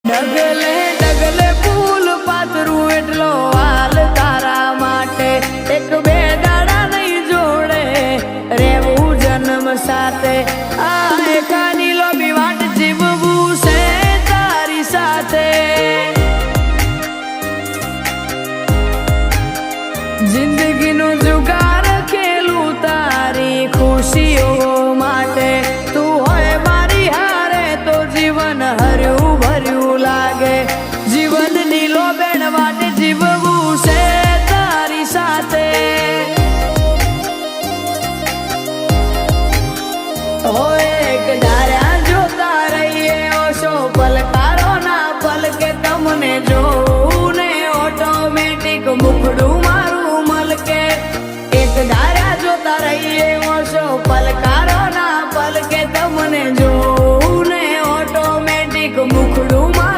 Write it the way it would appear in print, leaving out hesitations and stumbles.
ડગલે ડગલે ફૂલ પાથરું એટલો હાલ તારા માટે એક બે દાડા નહીં જોડે રેવું જન્મ સાથે આ એકાની લોબી વાટ જીવવું છે તારી સાથે જિંદગીનું જુગાર ખેલું તારી ખુશીઓ માટે તું હોય મારી હારે તો જીવન હર્યું ભર્યું લાગે જીવનની લોબેણ વાટે જીવવું છે તારી સાથે હોય એક ધાર્યા જોતા રહીએ ઓશો પલકારો ના પલકે તમને જો